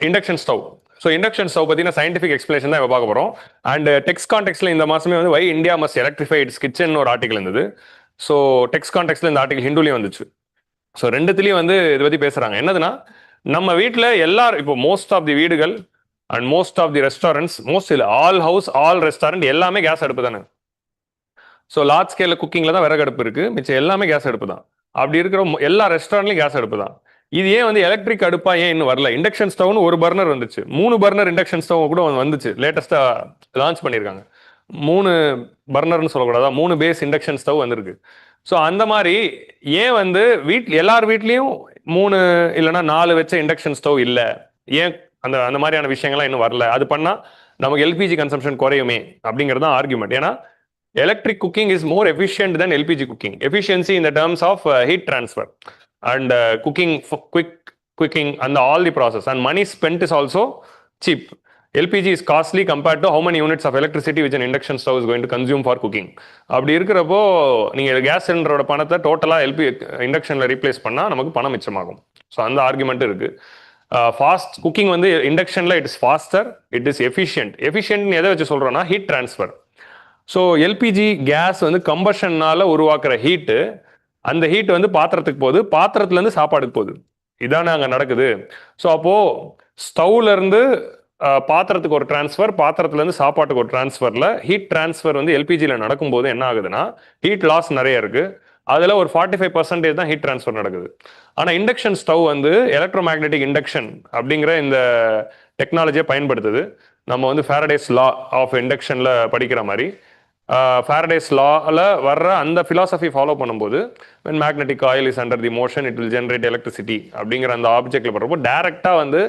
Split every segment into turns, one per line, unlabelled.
Induction stove. So induction stove பார்த்தீங்கன்னா scientific explanation தான் பார்க்க போகிறோம். அண்ட் டெக்ஸ் கான்டெக்ட்ல இந்த மாசமே வந்து why India must electrify its kitchen ஒரு ஆர்டிகல் இருந்தது. ஸோ டெக்ஸ் கான்டெக்ட்ல இந்த ஆர்டிகல் ஹிந்துலையும் வந்துச்சு. ஸோ ரெண்டுத்துலேயும் வந்து இதை பற்றி பேசுகிறாங்க. என்னதுன்னா, நம்ம வீட்டில் எல்லாரும் இப்போ மோஸ்ட் ஆஃப் தி வீடுகள் and most of the restaurants, most இல்லை ஆல் ஹவுஸ் ஆல் ரெஸ்டாரண்ட் எல்லாமே கேஸ் அடுப்பு தானே. ஸோ லார்ஜ் ஸ்கேலில் குக்கிங்கில் தான் விறகு அடுப்பு இருக்குது, மிச்சம் எல்லாமே கேஸ் அடுப்பு தான். அப்படி இருக்கிற எல்லா ரெஸ்டாரண்ட்லையும் கேஸ் அடுப்பு தான். இது ஏன் வந்து எலக்ட்ரிக் அடுப்பா ஏன் இன்னும் வரல? இண்டக்ஷன் ஸ்டவ்னு ஒரு பர்னர் வந்துச்சு, 3 பர்னர் இண்டக்ஷன் ஸ்டவ் கூட வந்துச்சு, லேட்டஸ்டா லான்ச் பண்ணியிருக்காங்க. 3 பர்னர்னு சொல்லக்கூடாதா, 3 பேஸ் இண்டக்ஷன் ஸ்டவ் வந்திருக்கு. ஸோ அந்த மாதிரி ஏன் வந்து எல்லார் வீட்லேயும் 3 இல்லைன்னா 4 வச்ச இண்டக்ஷன் ஸ்டவ் இல்லை? ஏன் அந்த அந்த மாதிரியான விஷயங்கள்லாம் இன்னும் வரல? அது பண்ணால் நமக்கு எல்பிஜி கன்சம்ஷன் குறையுமே அப்படிங்கிறது தான் ஆர்குமெண்ட். ஏன்னா electric cooking is more efficient than LPG cooking. Efficiency in the terms of heat transfer and cooking for cooking and all the process, and money spent is also cheap. LPG is costly compared to how many units of electricity which an induction stove is going to consume for cooking. அப்படி இருக்கிறப்போ நீங்கள் case சிலிண்டரோட பணத்தை டோட்டலாக இண்டக்ஷனில் replace பண்ணால் நமக்கு பணம் மிச்சமாகும். So அந்த ஆர்குமெண்ட் இருக்கு. ஃபாஸ்ட் குக்கிங் வந்து இண்டக்ஷனில் it is faster, it is efficient. எஃபிஷியன்ட்னு எதை வச்சு சொல்கிறோன்னா heat transfer. So LPG gas வந்து கம்பஷன்னால உருவாக்குற ஹீட்டு, அந்த ஹீட் வந்து பாத்திரத்துக்கு போகுது, பாத்திரத்துலேருந்து சாப்பாடுக்கு போகுது. இதானே அங்கே நடக்குது. ஸோ அப்போது ஸ்டவ்லேருந்து பாத்திரத்துக்கு ஒரு டிரான்ஸ்ஃபர், பாத்திரத்துலேருந்து சாப்பாட்டுக்கு ஒரு டிரான்ஸ்ஃபரில் ஹீட் டிரான்ஸ்ஃபர் வந்து எல்பிஜியில் நடக்கும்போது என்ன ஆகுதுன்னா ஹீட் லாஸ் நிறைய இருக்குது. அதில் ஒரு 45% தான் ஹீட் டிரான்ஸ்ஃபர் நடக்குது. ஆனால் இண்டக்ஷன் ஸ்டவ் வந்து எலக்ட்ரோமேக்னெட்டிக் இண்டக்ஷன் அப்படிங்கிற இந்த டெக்னாலஜியை பயன்படுத்துது. நம்ம வந்து ஃபேரடேஸ் லா ஆஃப் இண்டக்ஷனில் படிக்கிற மாதிரி ஃபேரடேஸ் லாவில் வர்ற அந்த ஃபிலாசபி ஃபாலோ பண்ணும்போது when magnetic coil is under the motion it will generate electricity அப்படிங்கிற அந்த ஆப்ஜெக்டில் பண்ணுறப்போ டேரெக்டாக வந்து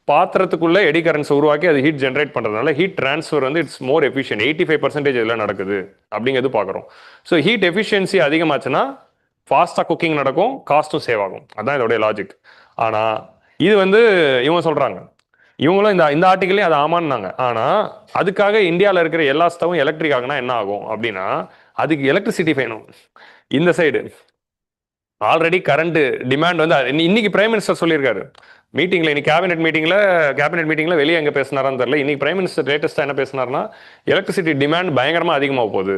பாத்திரத்துக்குள்ளே எடி கரண்ட்ஸ் உருவாக்கி அது ஹீட் ஜென்ரேட் பண்ணுறதுனால ஹீட் ட்ரான்ஸ்ஃபர் வந்து இட்ஸ் மோர் எஃபிஷியன்ட். 85% இதில் நடக்குது அப்படிங்கிறது பார்க்குறோம். ஸோ ஹீட் எஃபிஷியன்சி அதிகமாச்சுன்னா ஃபாஸ்ட்டாக குக்கிங் நடக்கும், காஸ்ட்டும் சேவ் ஆகும். அதுதான் இதோடைய லாஜிக். ஆனால் இது வந்து இவங்க சொல்கிறாங்க, இவங்களும் இந்த ஆர்டிக்கலையும் அதை ஆமான்னாங்க. ஆனால் அதுக்காக இந்தியாவில் இருக்கிற எல்லா ஸ்டவும் எலக்ட்ரிக் ஆகுனா என்ன ஆகும் அப்படின்னா அதுக்கு எலக்ட்ரிசிட்டி வேணும். இந்த சைடு ஆல்ரெடி கரண்ட் டிமாண்ட் வந்து இன்னைக்கு பிரைம் மினிஸ்டர் சொல்லியிருக்காரு மீட்டிங்கில், இன்னைக்கு கேபினெட் மீட்டிங்கில் வெளியே எங்கே பேசினாரான்னு தெரியல. இன்னைக்கு பிரைம் மினிஸ்டர் லேட்டஸ்ட்டாக என்ன பேசினார்னா எலக்ட்ரிசிட்டி டிமாண்ட் பயங்கரமாக அதிகமாக போகுது,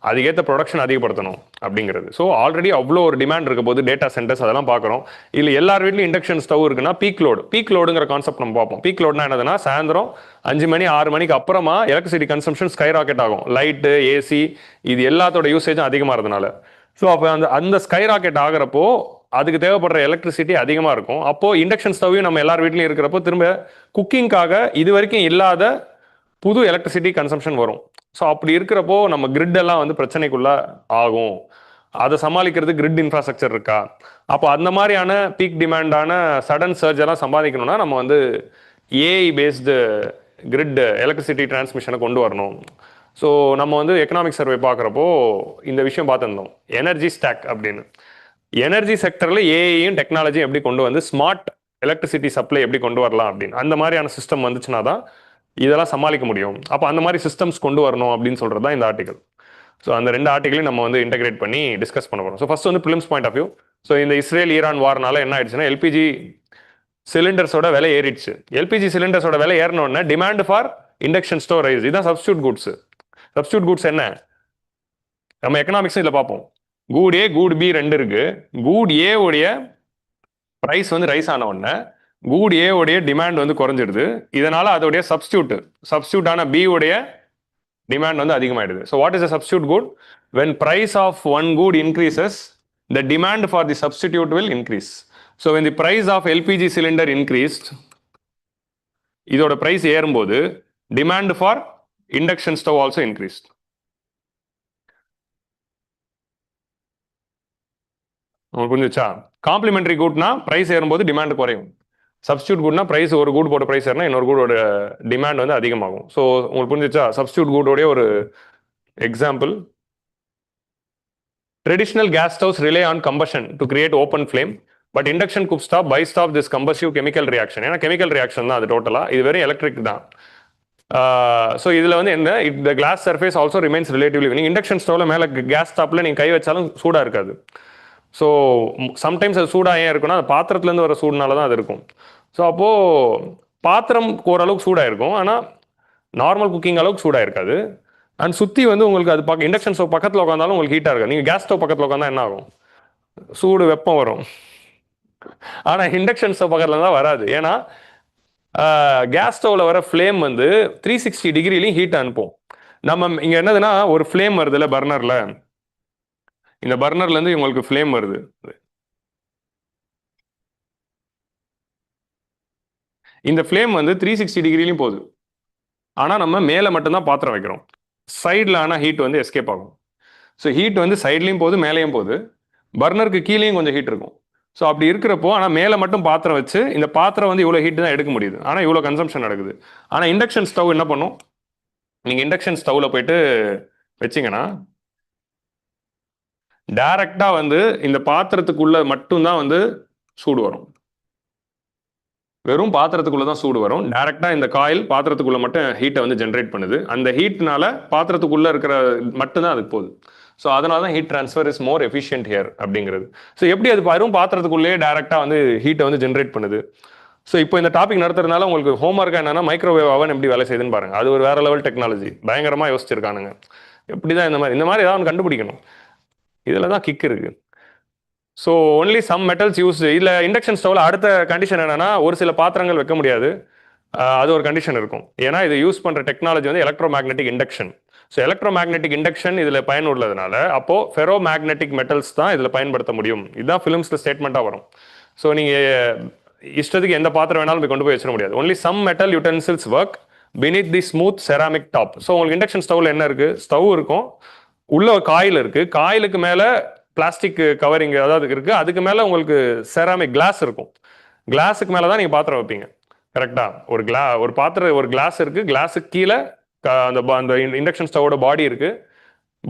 அதுக்கேற்ற ப்ரொடக்ஷன் அதிகப்படுத்தணும் அப்படிங்கிறது. ஸோ ஆல்ரெடி அவ்வளோ ஒரு டிமாண்ட் இருக்க போது டேட்டா சென்டர்ஸ் அதெல்லாம் பார்க்குறோம். இல்லை எல்லார் வீட்லையும் இண்டக்ஷன் ஸ்டவ் இருக்குன்னா பீக் லோடுங்கிற கான்செப்ட் நம்ம பார்ப்போம். பீக் லோடுனா என்னதுன்னா சாயந்தரம் 5 மணி 6 மணிக்கு அப்புறமா எலக்ட்ரிசிட்டி கன்சம்ஷன் ஸ்கை ராக்கெட் ஆகும். லைட்டு, ஏசி இது எல்லாத்தோட யூசேஜும் அதிகமாக இருந்தனால. ஸோ அப்போ அந்த ஸ்கை ராக்கெட் ஆகிறப்போ அதுக்கு தேவைப்படுற எலக்ட்ரிசிட்டி அதிகமாக இருக்கும். அப்போது இண்டக்ஷன் ஸ்டவ்வையும் நம்ம எல்லார் வீட்லையும் இருக்கிறப்போ திரும்ப குக்கிங்காக இது வரைக்கும் இல்லாத புது எலக்ட்ரிசிட்டி கன்சம்ஷன் வரும். ஸோ அப்படி இருக்கிறப்போ நம்ம கிரிட் எல்லாம் வந்து பிரச்சனைக்குள்ள ஆகும். அதை சமாளிக்கிறது கிரிட் இன்ஃப்ராஸ்ட்ரக்சர் இருக்கா? அப்போ அந்த மாதிரியான பீக் டிமாண்டான சடன் சர்ஜ் எல்லாம் சம்பாதிக்கணும்னா நம்ம வந்து ஏஐ பேஸ்டு கிரிட் எலக்ட்ரிசிட்டி டிரான்ஸ்மிஷனை கொண்டு வரணும். ஸோ நம்ம வந்து எக்கனாமிக் சர்வே பார்க்குறப்போ இந்த விஷயம் பார்த்துருந்தோம், எனர்ஜி ஸ்டாக் அப்படின்னு. எனர்ஜி செக்டரில் ஏஐயும் டெக்னாலஜியும் எப்படி கொண்டு வந்து ஸ்மார்ட் எலக்ட்ரிசிட்டி சப்ளை எப்படி கொண்டு வரலாம் அப்படின்னு அந்த மாதிரியான சிஸ்டம் வந்துச்சுன்னா தான் இதெல்லாம் சமாளிக்க முடியும். அப்போ அந்த மாதிரி சிஸ்டம்ஸ் கொண்டு வரணும் அப்படின்னு சொல்கிறது தான் இந்த ஆர்டிகல். ஸோ அந்த 2 ஆர்டிகளையும் நம்ம வந்து இன்டெகிரேட் பண்ணி டிஸ்கஸ் பண்ண போகிறோம். ஸோ ஃபர்ஸ்ட் வந்து firm's point of view. So இந்த இஸ்ரேல் ஈரான் வார்னால என்ன ஆயிடுச்சுன்னா எல்பிஜி சிலிண்டர்ஸோட விலை ஏறிடுச்சு. எல்பிஜி சிலிண்டர்ஸோட விலை ஏறினோடனே demand for induction stove rise. இதுதான் சப்ஸ்டியூட் குட்ஸ். சப்ஸ்டியூட் குட்ஸ் என்ன நம்ம எக்கனாமிக்ஸும் இதில் பார்ப்போம். கூட் ஏ கூட் பி 2 இருக்கு. கூட் ஏ உடைய ப்ரைஸ் வந்து ரைஸ் ஆன உடனே கூட் ஏ உடைய டிமாண்ட் வந்து குறைஞ்சிடுது. இதனால அதோடைய சப்ஸ்டியூட்டான பி உடைய டிமாண்ட் வந்து அதிகமாயிடுது. So what is a substitute good? When price of one good increases the demand for the substitute will increase. So when the price of LPG cylinder increased, இதோட பிரைஸ் ஏறும்போது demand for induction stove also increased. புரிஞ்சுச்சா? Complementary குட்னா price ஏறும்போது demand குறையும். Substitute குட்னா price ஒரு good போட்ட price ஏறினா இன்னொரு குடோட டிமாண்ட் வந்து அதிகமாகும். ஸோ உங்களுக்கு புரிஞ்சுச்சா? சப்ஸ்டியூட் குடோடைய ஒரு example, traditional gas stoves rely on combustion to create open flame, but induction cook stop this combustive chemical reaction. ஏன்னா கெமிக்கல் ரியாக்ஷன் தான் அது டோட்டலாக, இது வெறும் எலக்ட்ரிக் தான். ஸோ இதில் வந்து என்ன, the glass surface also remains relatively. நீங்கள் இண்டக்ஷன் ஸ்டவ்ல மேலே கேஸ் ஸ்டாப்பில் நீங்கள் கை வச்சாலும் சூடாக இருக்காது. ஸோ சம்டைம்ஸ் அது சூடாக ஏன் இருக்குன்னா அது பாத்திரத்துலேருந்து வர சூடுனால தான் அது இருக்கும். ஸோ அப்போது பாத்திரம் ஓரளவுக்கு சூடாக இருக்கும், ஆனால் நார்மல் குக்கிங் அளவுக்கு சூடாக இருக்காது. அண்ட் சுற்றி வந்து உங்களுக்கு அது இண்டக்ஷன் ஸ்டவ் பக்கத்தில் உட்காந்தாலும் உங்களுக்கு ஹீட்டாக இருக்காது. நீங்கள் கேஸ் ஸ்டவ் பக்கத்தில் உட்காந்தா என்ன ஆகும்? சூடு வெப்பம் வரும். ஆனால் இண்டக்ஷன் ஸ்டவ் பக்கத்தில் தான் வராது. ஏன்னா கேஸ் ஸ்டவ்வில் வர ஃப்ளேம் வந்து 360 டிகிரிலையும் ஹீட் அனுப்பும். நம்ம இங்கே என்னதுன்னா ஒரு ஃப்ளேம் வருதுல்ல பர்னரில், இந்த பர்னர்லேருந்து உங்களுக்கு ஃப்ளேம் வருது. இந்த ஃப்ளேம் வந்து 360 டிகிரிலையும் போகுது. ஆனால் நம்ம மேலே மட்டும்தான் பாத்திரம் வைக்கிறோம். சைடில் ஆனால் ஹீட் வந்து எஸ்கேப் ஆகும். ஸோ ஹீட் வந்து சைட்லேயும் போகுது, மேலேயும் போகுது. பர்னருக்கு கீழேயும் கொஞ்சம் ஹீட் இருக்கும். ஸோ அப்படி இருக்கிறப்போ ஆனால் மேலே மட்டும் பாத்திரம் வச்சு இந்த பாத்திரம் வந்து இவ்வளோ ஹீட் தான் எடுக்க முடியுது, ஆனால் இவ்வளோ கன்சம்ஷன் நடக்குது. ஆனால் இண்டக்ஷன் ஸ்டவ் என்ன பண்ணும்? நீங்கள் இண்டக்ஷன் ஸ்டவ்வில் போயிட்டு வச்சிங்கன்னா டைரக்டாக வந்து இந்த பாத்திரத்துக்குள்ளே மட்டும்தான் வந்து சூடு வரும். வெறும் பாத்திரத்துக்குள்ள தான் சூடு வரும். டைரக்டா இந்த காயில் பாத்திரத்துக்குள்ள மட்டும் ஹீட்டை வந்து ஜென்ரேட் பண்ணுது. அந்த ஹீட்னால பாத்திரத்துக்குள்ள இருக்கிற மட்டும்தான் அதுக்கு போகுது. ஸோ அதனால தான் heat transfer is more efficient here அப்படிங்கிறது. ஸோ எப்படி அது வெறும் பாத்திரத்துக்குள்ளேயே டைரக்டா வந்து ஹீட்டை வந்து ஜென்ரேட் பண்ணுது. ஸோ இப்போ இந்த டாபிக் நடத்துறதுனால உங்களுக்கு ஹோம்ஒர்க் என்னன்னா மைக்ரோவேவ் அவன் எப்படி வேலை செய்யுதுன்னு பாருங்க. அது ஒரு வேற லெவல் டெக்னாலஜி, பயங்கரமா யோசிச்சிருக்கானுங்க. எப்படிதான் இந்த மாதிரி ஏதாவது கண்டுபிடிக்கணும். இதுல தான் கிக் இருக்கு. So only some metals use. இதில் இண்டக்ஷன் ஸ்டவ்வில் அடுத்த கண்டிஷன் என்னன்னா ஒரு சில பாத்திரங்கள் வைக்க முடியாது. அது ஒரு கண்டிஷன் இருக்கும். ஏன்னா இது யூஸ் பண்ணுற டெக்னாலஜி வந்து electro magnetic induction. So electromagnetic induction இதில் பயனுள்ளதுனால அப்போ ஃபெரோ மேக்னெட்டிக் மெட்டல்ஸ் தான் இதில் பயன்படுத்த முடியும். இதுதான் ஃபிலிம்ஸில் ஸ்டேட்மெண்ட்டாக வரும். ஸோ நீங்கள் இஷ்டத்துக்கு எந்த பாத்திரம் வேணாலும் கொண்டு போய் வச்சிட முடியாது. Only some metal utensils work beneath the smooth ceramic top. So உங்களுக்கு இண்டக்ஷன் ஸ்டவ்வில் என்ன இருக்குது? ஸ்டவ் இருக்கும், உள்ள ஒரு காயில் இருக்குது, காயிலுக்கு மேலே பிளாஸ்டிக் கவரிங் அதாவது இருக்குது, அதுக்கு மேலே உங்களுக்கு செராமிக் கிளாஸ் இருக்கும். கிளாஸுக்கு மேலே தான் நீங்கள் பாத்திரம் வைப்பீங்க. கரெக்டா? ஒரு பாத்திரம் ஒரு கிளாஸ் இருக்குது, கிளாஸுக்கு கீழே அந்த இண்டக்ஷன் ஸ்டவோட பாடி இருக்குது,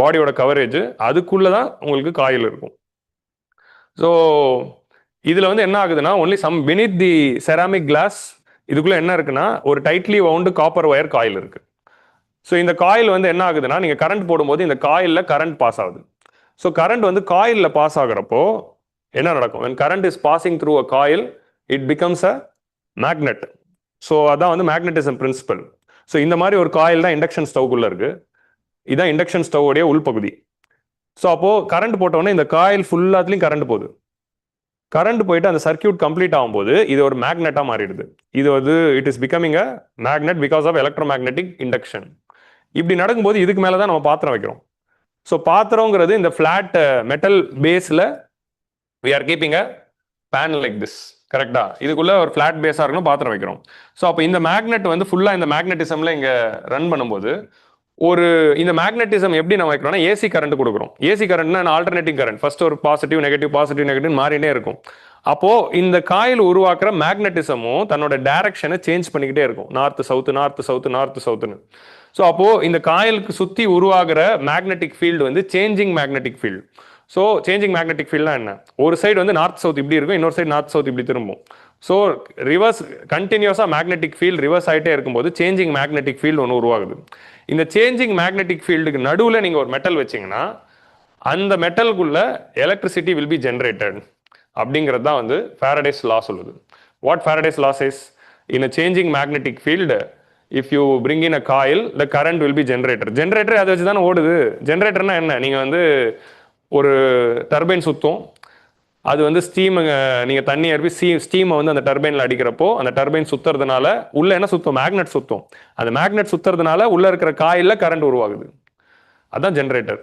பாடியோட கவரேஜ் அதுக்குள்ளே தான் உங்களுக்கு காயில் இருக்கும். ஸோ இதில் வந்து என்ன ஆகுதுன்னா ஒன்லி சம் beneath தி செராமிக் கிளாஸ் இதுக்குள்ளே என்ன இருக்குன்னா ஒரு tightly wound copper wire coil இருக்குது. ஸோ இந்த காயில் வந்து என்ன ஆகுதுன்னா நீங்கள் கரண்ட் போடும்போது இந்த காயிலில் கரண்ட் பாஸ் ஆகுது. ஸோ கரண்ட் வந்து காயிலில் பாஸ் ஆகிறப்போ என்ன நடக்கும்? when current is passing through a coil it becomes a magnet. So அதான் வந்து மேக்னட்டிசம் பிரின்சிபல். ஸோ இந்த மாதிரி ஒரு காயில் தான் இண்டக்ஷன் ஸ்டவ்க்குள்ளே இருக்குது. இதுதான் இண்டக்ஷன் ஸ்டவ்வுடைய உள்பகுதி. ஸோ அப்போது கரண்ட் போட்டோன்னே இந்த காயில் ஃபுல்லாத்துலேயும் கரண்ட் போகுது. கரண்ட் போயிட்டு அந்த சர்க்கியூட் கம்ப்ளீட் ஆகும்போது இது ஒரு மேக்னெட்டாக மாறிடுது. இது வந்து it is becoming a magnet because of electromagnetic induction. இப்படி நடக்கும்போது இதுக்கு மேலே தான் நம்ம பாத்திரம் வைக்கிறோம். ஸோ பாத்திரங்கிறது இந்த ஃப்ளாட் மெட்டல் பேஸில் we are keeping a pan like this. கரெக்டா? இதுக்குள்ள ஒரு ஃப்ளாட் பேஸாக இருக்கணும், பாத்திரம் வைக்கிறோம். ஸோ அப்போ இந்த மேக்னெட் வந்து ஃபுல்லாக இந்த மேக்னெட்டிசமில் இங்கே ரன் பண்ணும்போது இந்த மேக்னெட்டிசம் எப்படி நம்ம வைக்கிறோம்னா ஏசி கரண்ட் கொடுக்குறோம். ஏசி கரண்ட்னா ஆல்டர்னேட்டிங் கரண்ட், ஃபர்ஸ்ட் ஒரு பாசிட்டிவ் நெகட்டிவ் மாறினே இருக்கும். அப்போ இந்த காயில் உருவாக்குற மேக்னெட்டிசமும் தன்னோட டைரக்ஷனை சேஞ்ச் பண்ணிக்கிட்டே இருக்கும், நார்த் சவுத்துன்னு. ஸோ அப்போ இந்த காயிலுக்கு சுற்றி உருவாகிற மேக்னெட்டிக் ஃபீல்டு வந்து changing magnetic field. So changing magnetic ஃபீல்ட்னா என்ன? ஒரு சைடு வந்து நார்த் சவுத் இப்படி இருக்கும், இன்னொரு சைடு நார்த் சவுத் இப்படி திரும்பும். ஸோ ரிவர்ஸ் கண்டினியூஸாக மேக்னெட்டிக் ஃபீல்டு ரிவர்ஸ் ஆகிட்டே இருக்கும்போது சேஞ்சிங் மேக்னெட்டிக் ஃபீல்டு ஒன்று உருவாகுது. இந்த சேஞ்சிங் மேக்னெட்டிக் ஃபீல்டுக்கு நடுவில் நீங்கள் ஒரு மெட்டல் வச்சிங்கன்னா அந்த மெட்டலுக்குள்ள எலக்ட்ரிசிட்டி வில் பி ஜென்ரேட்டட் அப்படிங்கிறது தான் வந்து ஃபாரடேஸ் லா சொல்லுது. What Faraday's law says? In a changing magnetic field if you bring in a coil the current will be generator அதை வச்சு தானே ஓடுது. ஜென்ரேட்டர்னா என்ன? நீங்கள் வந்து ஒரு டர்பைன் சுற்றும், அது வந்து ஸ்டீம், நீங்கள் தண்ணி அனுப்பி ஸ்டீமை வந்து அந்த டர்பைனில் அடிக்கிறப்போ அந்த டர்பைன் சுற்றுறதுனால உள்ள என்ன சுற்றும்? மேக்னெட் சுற்றும். அந்த மேக்னெட் சுற்றுறதுனால உள்ள இருக்கிற காயிலில் கரண்ட் உருவாகுது. அதுதான் ஜென்ரேட்டர்.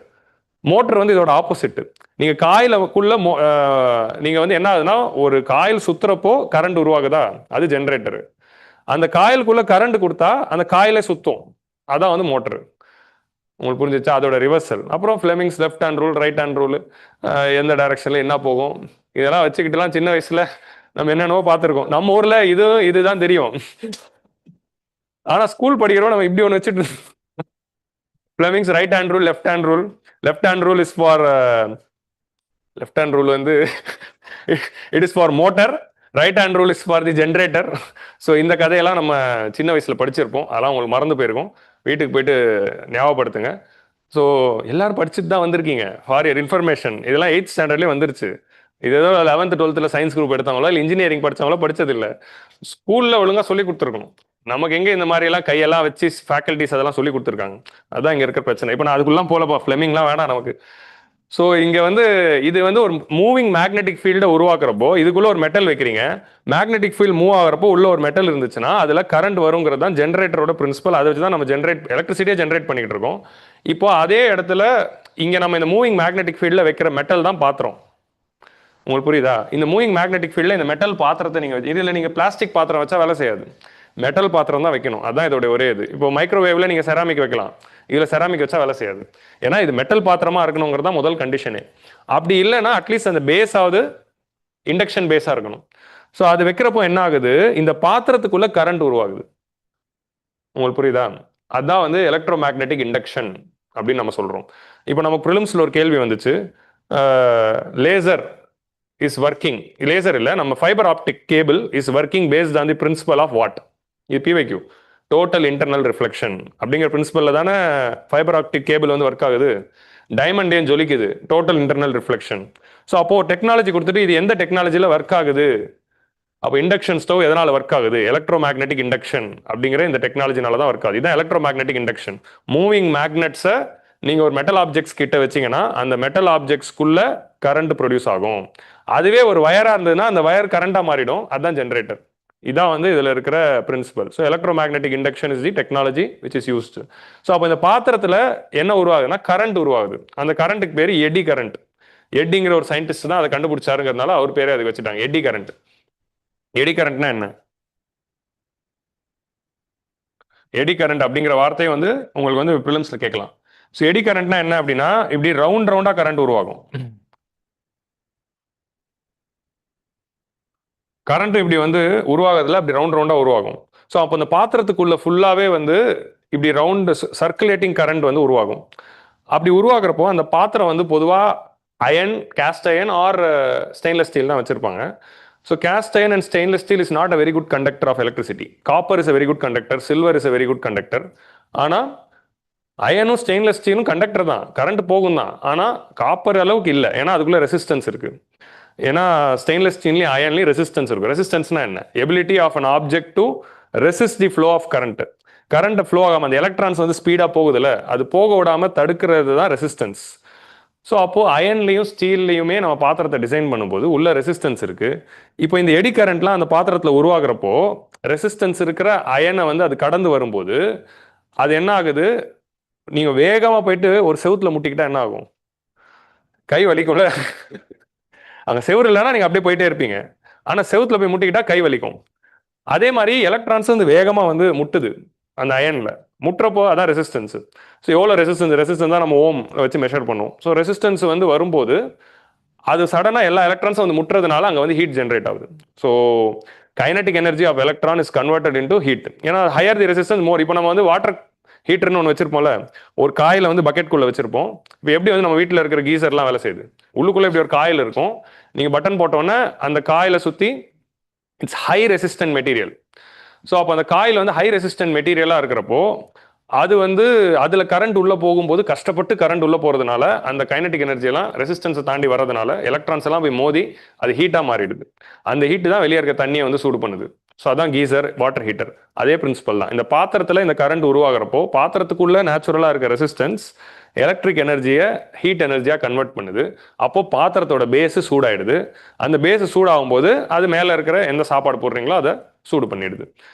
மோட்டர் வந்து இதோட ஆப்போசிட். நீங்கள் காயிலுக்குள்ள நீங்கள் வந்து என்ன ஆகுதுன்னா ஒரு காயில் சுற்றுறப்போ கரண்ட் உருவாகுதா, அது ஜென்ரேட்டர். அந்த காயிலுக்குள்ள கரண்ட் கொடுத்தா அந்த காயிலை சுற்றும், அதான் வந்து மோட்டர். உங்களுக்கு புரிஞ்சிச்சா? அதோட ரிவர்சல். அப்புறம் Fleming's left hand rule, right hand rule, எந்த டைரக்ஷனில் என்ன போகும், இதெல்லாம் வச்சுக்கிட்டுலாம் சின்ன வயசில் நம்ம என்னென்னவோ பார்த்துருக்கோம். நம்ம ஊரில் இதுதான் தெரியும். ஆனால் ஸ்கூல் படிக்கிறோம் நம்ம இப்படி ஒன்று வச்சுட்டு Fleming's right hand rule, left hand rule is for left hand rule வந்து it is for motor, right hand rule is for the generator. So இந்த கதையெல்லாம் நம்ம சின்ன வயசில் படிச்சிருப்போம், அதெல்லாம் உங்களுக்கு மறந்து போயிருக்கும். வீட்டுக்கு போயிட்டு ஞாபகப்படுத்துங்க. ஸோ எல்லாரும் படிச்சுட்டு தான் வந்திருக்கீங்க. ஃபார் யர் இன்ஃபர்மேஷன் இதெல்லாம் 8th ஸ்டாண்டர்ட்லேயே வந்துருச்சு. இது ஏதோ 11th 12th சயின்ஸ் குரூப் எடுத்தவங்களோ இல்லை இன்ஜினியரிங் படிச்சவங்களோ படிச்சது இல்லை. ஸ்கூல்ல ஒழுங்கா சொல்லி கொடுத்துருக்கணும். நமக்கு எங்க இந்த மாதிரி எல்லாம் கையெல்லாம் வச்சு ஃபேக்கல்டிஸ் அதெல்லாம் சொல்லி கொடுத்துருக்காங்க. அதான் இங்க இருக்க பிரச்சனை. இப்போ நான் அதுக்குலாம் போலப்பா, ஃபிளெமிங்லாம் வேணாம் நமக்கு. ஸோ இங்க வந்து இது வந்து ஒரு மூவிங் மேக்னெட்டிக் ஃபீல்டை உருவாக்குறப்போ இதுக்குள்ள ஒரு மெட்டல் வைக்கிறீங்க. மேக்னெட்டிக் ஃபீல்ட் மூவ் ஆகிறப்போ உள்ள ஒரு மெட்டல் இருந்துச்சுன்னா அதுல கரண்ட் வருங்கிறது தான் ஜென்ரேட்டரோட பிரின்சிபல். அதை வச்சு தான் நம்ம எலக்ட்ரிசிட்டியை ஜென்ரேட் பண்ணிட்டு இருக்கோம். இப்போ அதே இடத்துல இங்க நம்ம இந்த மூவிங் மேக்னெட்டிக் ஃபீல்டில் வைக்கிற மெட்டல் தான் பாத்திரம். உங்களுக்கு புரியுதா? இந்த மூவிங் மேக்னெட்டிக் ஃபீல்டில் இந்த மெட்டல் பாத்திரத்தை நீங்க இதில் நீங்க பிளாஸ்டிக் பாத்திரம் வச்சா வேலை செய்யாது. மெட்டல் பாத்திரம் தான் வைக்கணும். அதான் இதோட ஒரே இது. இப்போ மைக்ரோவேவ்ல நீங்க செராமிக் வைக்கலாம், இதுல செராமிக் வச்சா வேலை செய்யாது. ஏன்னா இது மெட்டல் பாத்திரமா இருக்கணுங்கிறது தான் முதல் கண்டிஷனே. அப்படி இல்லைன்னா அட்லீஸ்ட் அந்த பேஸ் ஆகுது இண்டக்ஷன் பேஸா இருக்கணும். ஸோ அது வைக்கிறப்போ என்ன ஆகுது, இந்த பாத்திரத்துக்குள்ள கரண்ட் உருவாகுது. உங்களுக்கு புரியுதா? அதான் வந்து எலக்ட்ரோ மேக்னெட்டிக் இண்டக்ஷன் அப்படின்னு நம்ம சொல்றோம். இப்போ நம்ம ப்ரிலிம்ஸ்ல ஒரு கேள்வி வந்துச்சு, லேசர் இஸ் ஒர்க்கிங், லேசர் இல்லை நம்ம fibre optic cable is working based on the principle of what? இது பிவைக்யூ, டோட்டல் இன்டர்னல் ரிஃப்ளெக்ஷன் அப்படிங்கிற பிரின்சிபல்ல தானே ஃபைபர் ஆப்டிக் கேபிள் வந்து ஒர்க் ஆகுது. டைமண்ட் ஏன் ஜொலிக்குது? Total internal reflection. ஸோ அப்போ டெக்னாலஜி கொடுத்துட்டு இது எந்த டெக்னாலஜியில் ஒர்க் ஆகுது? அப்போ இண்டக்ஷன் ஸ்டவ் எதனால் ஒர்க் ஆகுது? எலக்ட்ரோ மேக்னெட்டிக் இண்டக்ஷன் அப்படிங்கிற இந்த டெக்னாலஜினால தான் ஒர்க் ஆகுது. இதுதான் எலக்ட்ரோ மேக்னெட்டிக் இண்டக்ஷன். மூவிங் மேக்னெட்ஸை நீங்கள் ஒரு மெட்டல் ஆப்ஜெக்ட்ஸ் கிட்ட வச்சிங்கன்னா அந்த மெட்டல் ஆப்ஜெக்ட்ஸ்குள்ள கரண்ட் ப்ரொடியூஸ் ஆகும். அதுவே ஒரு வயராக இருந்ததுன்னா அந்த வயர் கரண்டாக மாறிடும். அதுதான் ஜென்ரேட்டர். இதான் வந்து இதில் இருக்கிற principle. So electromagnetic induction is the technology which is used. So அப்போ இந்த பாத்திரத்தில் என்ன உருவாகுதுன்னா கரண்ட் உருவாகுது. அந்த கரண்ட்டுக்கு பேர் எடி கரண்ட். எட்டிங்கிற ஒரு சயின்டிஸ்ட் தான் அதை கண்டுபிடிச்சாருங்கிறதுனால அவர் பேரே அதுக்கு வச்சுட்டாங்க, எடி கரண்ட். எடி கரண்ட்னா என்ன? எடி கரண்ட் அப்படிங்கிற வார்த்தையை வந்து உங்களுக்கு வந்து பிலிம்ஸ்ல கேட்கலாம். ஸோ எடி கரண்ட்னா என்ன அப்படின்னா இப்படி ரவுண்ட் ரவுண்டா கரண்ட் உருவாகும். கரண்ட் இப்படி வந்து உருவாகிறதுல அப்படி ரவுண்ட் ரவுண்டா உருவாகும். ஸோ அப்போ அந்த பாத்திரத்துக்குள்ள ஃபுல்லாவே வந்து இப்படி ரவுண்ட் சர்க்குலேட்டிங் கரண்ட் வந்து உருவாகும். அப்படி உருவாக்குறப்போ அந்த பாத்திரம் வந்து பொதுவாக iron, cast iron or stainless steel தான் வச்சிருப்பாங்க. So cast iron and stainless steel is not a very good conductor of electricity. Copper is a very good conductor, silver is a very good conductor. ஆனால் அயனும் stainless ஸ்டீலும் conductor தான், current போகும் தான். ஆனால் copper அளவுக்கு இல்லை, ஏன்னா அதுக்குள்ள ரெசிஸ்டன்ஸ் இருக்கு. ஏன்னா ஸ்டெயின்லெஸ் ஸ்டீல்லையும் அயன்லையும் ரெசிஸ்டன்ஸ் இருக்கும். ரெசிஸ்டன்ஸ்னா என்ன? Ability of an object to resist the flow of current. Current flow ஆகாம அந்த எலக்ட்ரான்ஸ் வந்து ஸ்பீடாக போகுதுல்ல, அது போக விடாமல் தடுக்கிறது தான் ரெசிஸ்டன்ஸ். ஸோ அப்போ அயன்லையும் ஸ்டீல்லையுமே நம்ம பாத்திரத்தை டிசைன் பண்ணும்போது உள்ள ரெசிஸ்டன்ஸ் இருக்கு. இப்போ இந்த எடி கரண்ட்லாம் அந்த பாத்திரத்தில் உருவாகிறப்போ ரெசிஸ்டன்ஸ் இருக்கிற அயனை வந்து அது கடந்து வரும்போது அது என்ன ஆகுது, நீங்க வேகமா போயிட்டு ஒரு செவுத்துல முட்டிக்கிட்டா என்ன ஆகும்? கை வலிக்கும்ல. அங்க செவுரு இல்லைன்னா நீங்க அப்படியே போயிட்டே இருப்பீங்க. ஆனா செவுத்துல போய் முட்டிக்கிட்டா கை வலிக்கும். அதே மாதிரி எலக்ட்ரான்ஸ் வந்து வேகமா வந்து முட்டுது அந்த அயன்ல. முட்டுறப்போ அதான் ரெசிஸ்டன்ஸ். ஸோ எவ்வளோ ரெசிஸ்டன்ஸ் தான் நம்ம ஓம் வச்சு மெஷர் பண்ணுவோம். ஸோ ரெசிஸ்டன்ஸ் வந்து வரும்போது அது சடனாக எல்லா எலக்ட்ரான்ஸும் வந்து முட்டுறதுனால அங்கே வந்து ஹீட் ஜென்ரேட் ஆகுது. So kinetic energy of electron is converted into heat. ஏன்னா ஹையர் தி ரெசிஸ்டன்ஸ் மோர். இப்போ நம்ம வந்து வாட்டர் ஹீட்டர்னு ஒன்று வச்சிருப்போம்ல, ஒரு காயில் வந்து பக்கெட்குள்ளே வச்சிருப்போம். இப்போ எப்படி வந்து நம்ம வீட்டில் இருக்கிற கீசர்லாம் வேலை செய்யுது, உள்ளுக்குள்ளே இப்படி ஒரு காயில் இருக்கும். நீங்கள் பட்டன் போட்டோன்னே அந்த காயிலை சுற்றி it's high resistant material. So அப்போ அந்த காயில் வந்து ஹை ரெசிஸ்டன்ட் மெட்டீரியலாக இருக்கிறப்போ அது வந்து அதில் கரண்ட் உள்ளே போகும்போது கஷ்டப்பட்டு கரண்ட் உள்ளே போகிறதுனால அந்த கைனட்டிக் எனர்ஜியெல்லாம் ரெசிஸ்டன்ஸை தாண்டி வரதுனால எலக்ட்ரான்ஸ் எல்லாம் போய் மோதி அது ஹீட்டாக மாறிடுது. அந்த ஹீட்டு தான் வெளியே இருக்க தண்ணியை வந்து சூடு பண்ணுது. ஸோ அதான் கீசர், வாட்டர் ஹீட்டர். அதே பிரின்சிபல் தான். இந்த பாத்திரத்தில் இந்த கரண்ட் உருவாகிறப்போ பாத்திரத்துக்குள்ள நேச்சுரலாக இருக்க ரெசிஸ்டன்ஸ் எலக்ட்ரிக் எனர்ஜியை ஹீட் எனர்ஜியாக கன்வெர்ட் பண்ணுது. அப்போ பாத்திரத்தோட பேஸு சூடாயிடுது. அந்த பேஸு சூடாகும் போது அது மேலே இருக்கிற எந்த சாப்பாடு போடுறீங்களோ அதை சூடு பண்ணிடுது.